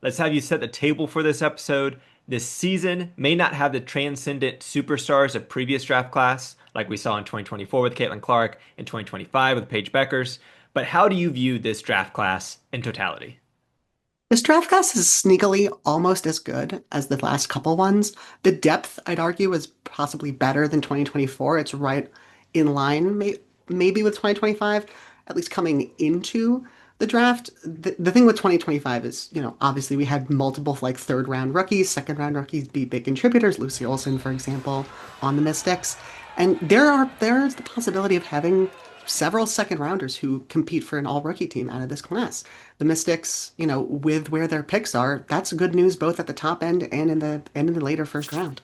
let's have you set the table for this episode. This season may not have the transcendent superstars of previous draft class, like we saw in 2024 with Caitlin Clark and 2025 with Paige Beckers. But how do you view this draft class in totality? This draft class is sneakily almost as good as the last couple ones. The depth, I'd argue, is possibly better than 2024. It's right in line, maybe with 2025, at least coming into the draft. The thing with 2025 is, obviously we had multiple like third round rookies, second round rookies be big contributors. Lucy Olson, for example, on the Mystics. And there's the possibility of having several second rounders who compete for an all rookie team out of this class. The Mystics, with where their picks are, that's good news both at the top end and in the later first round.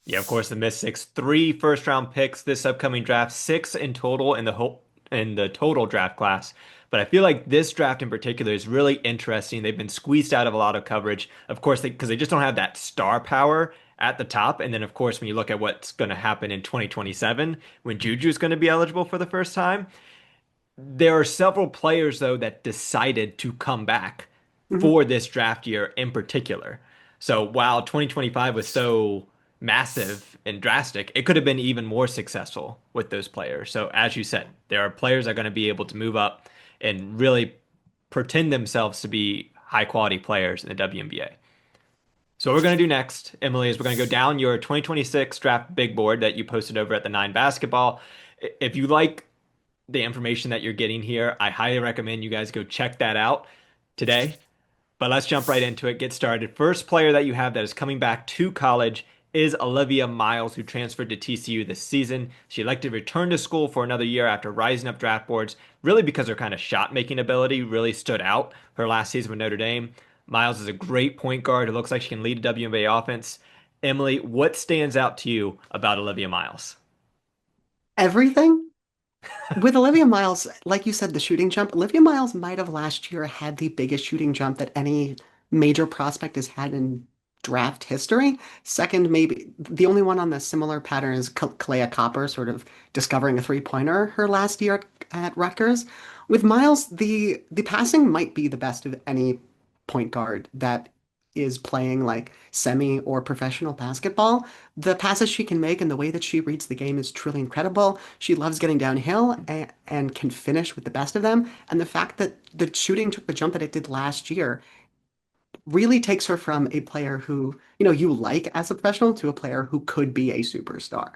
Yeah, of course, the Mystics, three first round picks this upcoming draft, six in total in the total draft class. But I feel like this draft in particular is really interesting. They've been squeezed out of a lot of coverage, of course, because they just don't have that star power at the top. And then, of course, when you look at what's going to happen in 2027, when Juju is going to be eligible for the first time, there are several players, though, that decided to come back Mhm. for this draft year in particular. So while 2025 was so massive and drastic, it could have been even more successful with those players. So as you said, there are players that are going to be able to move up and really pretend themselves to be high quality players in the WNBA. So what we're going to do next, Emily, is we're going to go down your 2026 draft big board that you posted over at the Nine Basketball. If you like the information that you're getting here, I highly recommend you guys go check that out today. But let's jump right into it, get started. First player that you have that is coming back to college is Olivia Miles, who transferred to TCU this season. She elected to return to school for another year after rising up draft boards, really because her kind of shot making ability really stood out her last season with Notre Dame. Miles is a great point guard. It looks like she can lead a WNBA offense. Emily, what stands out to you about Olivia Miles? Everything with Olivia Miles, like you said, the shooting jump. Olivia Miles might have last year had the biggest shooting jump that any major prospect has had in draft history. Second, maybe the only one on the similar pattern is Kalea Copper, sort of discovering a three-pointer her last year at Rutgers. With Miles, the passing might be the best of any point guard that is playing like semi or professional basketball. The passes she can make and the way that she reads the game is truly incredible. She loves getting downhill and can finish with the best of them. And the fact that the shooting took the jump that it did last year really takes her from a player who, you like as a professional to a player who could be a superstar.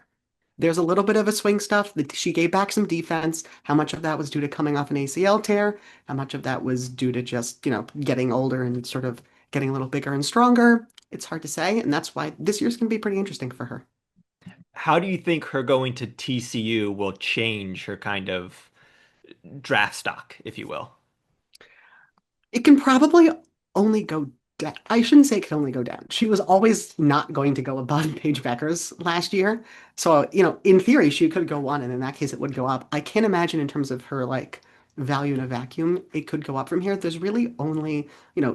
There's a little bit of a swing stuff that she gave back some defense. How much of that was due to coming off an ACL tear? How much of that was due to just, getting older and sort of getting a little bigger and stronger? It's hard to say, and that's why this year's going to be pretty interesting for her. How do you think her going to TCU will change her kind of draft stock, if you will? It can probably only go down. I shouldn't say it can only go down. She was always not going to go above Paige Beckers last year. So, in theory, she could go one, and in that case, it would go up. I can't imagine in terms of her like value in a vacuum, it could go up from here. There's really only,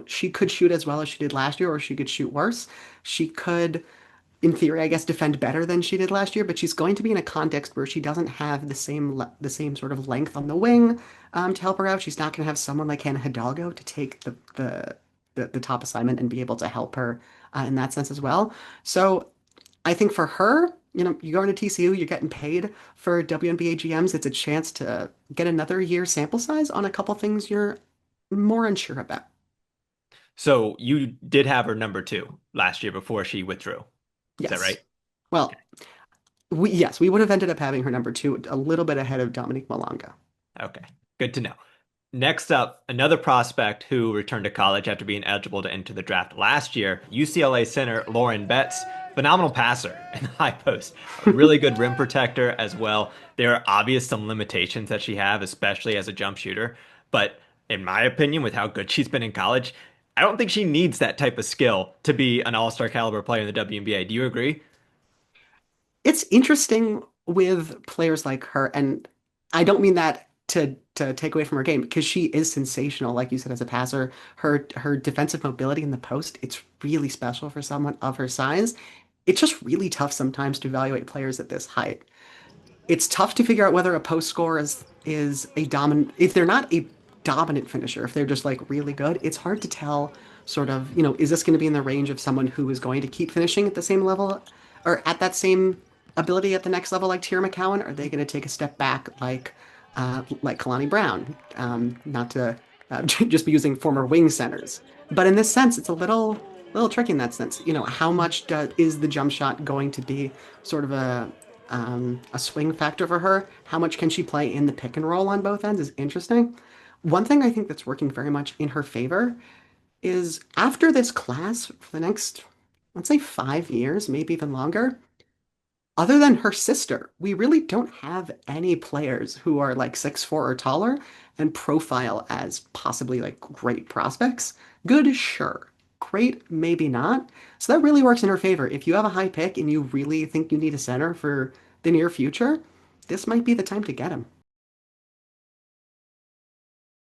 she could shoot as well as she did last year, or she could shoot worse. She could, in theory, I guess, defend better than she did last year, but she's going to be in a context where she doesn't have the same sort of length on the wing to help her out. She's not going to have someone like Hannah Hidalgo to take the top assignment and be able to help her in that sense as well. So I think for her, you're going to TCU, you're getting paid for WNBA GMs. It's a chance to get another year sample size on a couple things you're more unsure about. So you did have her number two last year before she withdrew. Is that Yes. right? Well, we would have ended up having her number two a little bit ahead of Dominique Malonga. Okay. Good to know. Next up, another prospect who returned to college after being eligible to enter the draft last year, UCLA center Lauren Betts, phenomenal passer in the high post, a really good rim protector as well. There are obvious some limitations that she have, especially as a jump shooter, but in my opinion, with how good she's been in college, I don't think she needs that type of skill to be an all-star caliber player in the WNBA. Do you agree? It's interesting with players like her, and I don't mean that to take away from her game because she is sensational, like you said, as a passer. Her defensive mobility in the post, it's really special for someone of her size. It's just really tough sometimes to evaluate players at this height. It's tough to figure out whether a post scorer is a dominant if they're not a dominant finisher, if they're just like really good. It's hard to tell sort of, is this going to be in the range of someone who is going to keep finishing at the same level or at that same ability at the next level like Tierra McCowan? Are they going to take a step back like Kalani Brown? Not to just be using former wing centers, but in this sense, it's a little tricky in that sense. How much is the jump shot going to be sort of a swing factor for her? How much can she play in the pick and roll on both ends is interesting. One thing I think that's working very much in her favor is after this class for the next, let's say 5 years, maybe even longer, other than her sister, we really don't have any players who are like 6'4" or taller and profile as possibly like great prospects. Good, sure. Great, maybe not. So that really works in her favor. If you have a high pick and you really think you need a center for the near future, this might be the time to get him.